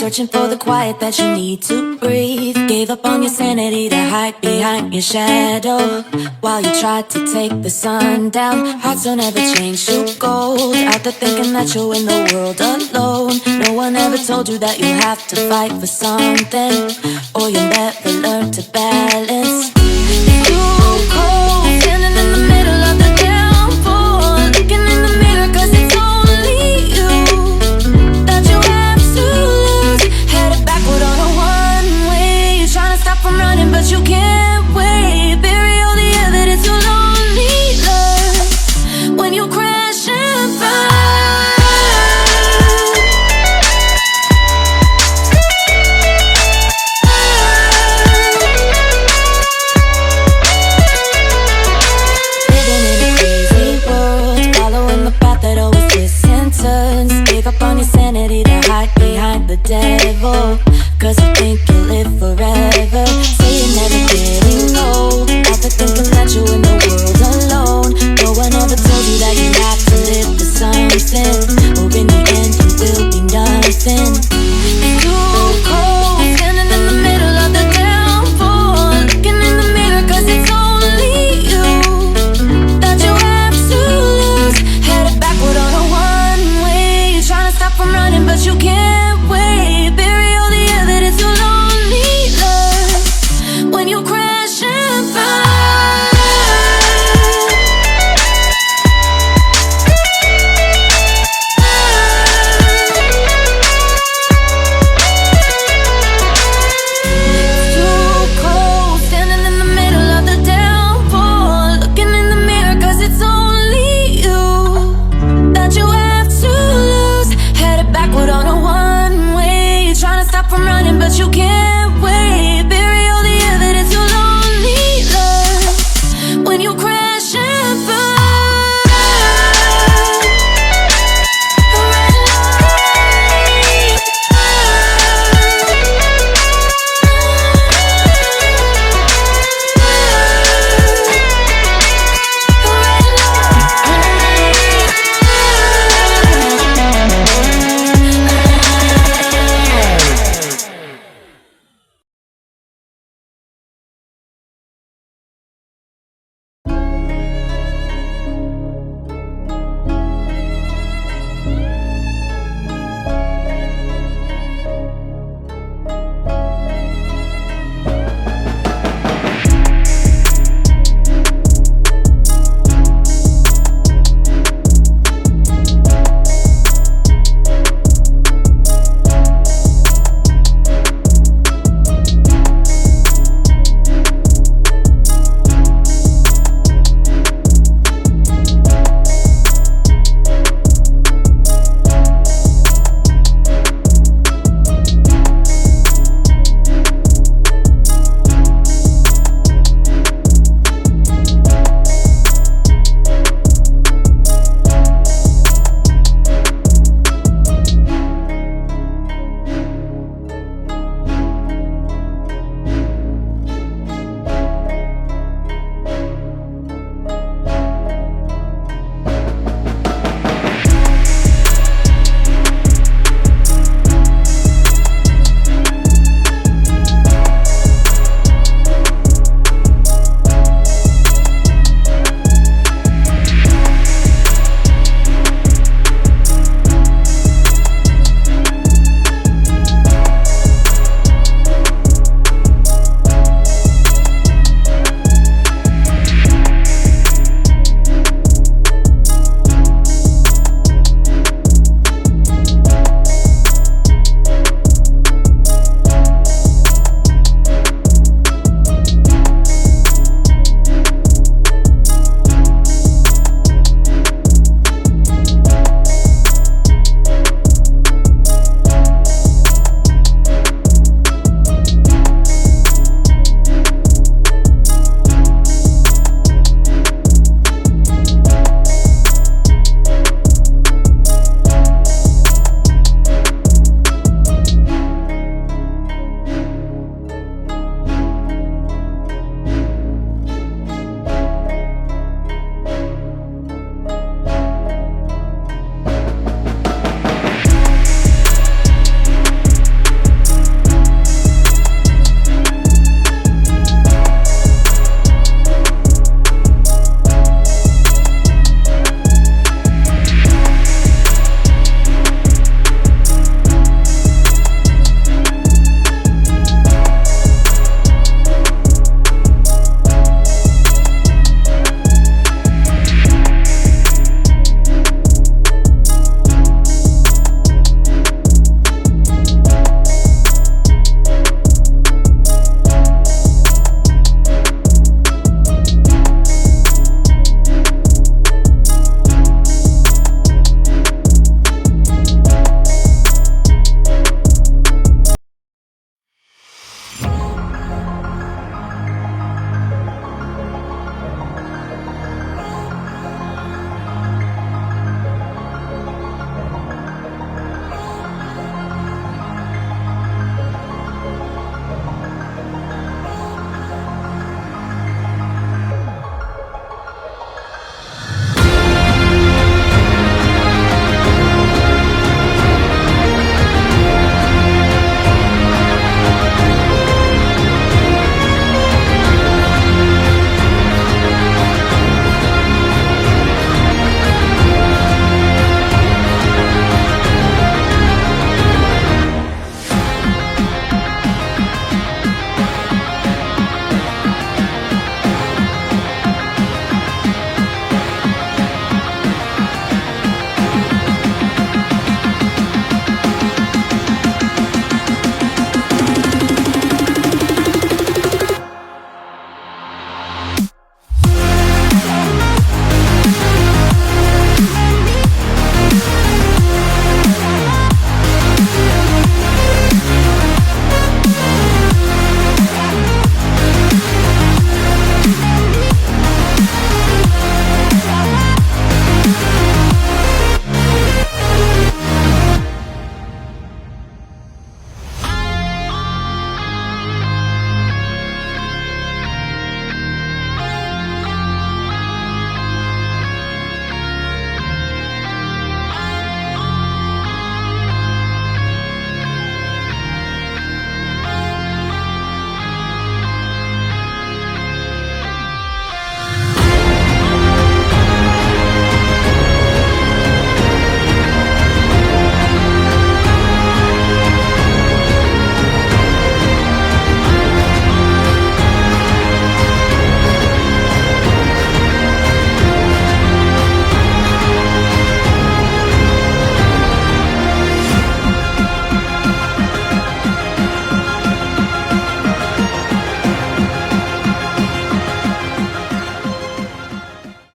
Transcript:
searching for the quiet that you need to breathe. Gave up on your sanity to hide behind your shadow, while you tried to take the sun down. Hearts don't ever change to gold, out there thinking that you're in the world alone. No one ever told you that you have to fight for something, or you'll never learn to balance. It's too cold, standing in the middle of the downfall, looking in the mirror 'cause it's only you that you have to lose. Headed backward on a one-way, you're trying to stop from running but you can't wait. Bury all the evidence, you'll only learn when you crash and burn. The devil, 'cause you think you'll live forever. Say you're never getting old, out there thinking that you're in the world alone. No one ever told you that you have to live for something, or in the end you will be nothing. It's too cold, standing in the middle of the downfall, looking in the mirror 'cause it's only you that you have to lose. Headed backward on a one-way, you're trying to stop from running but you can't. But you can't.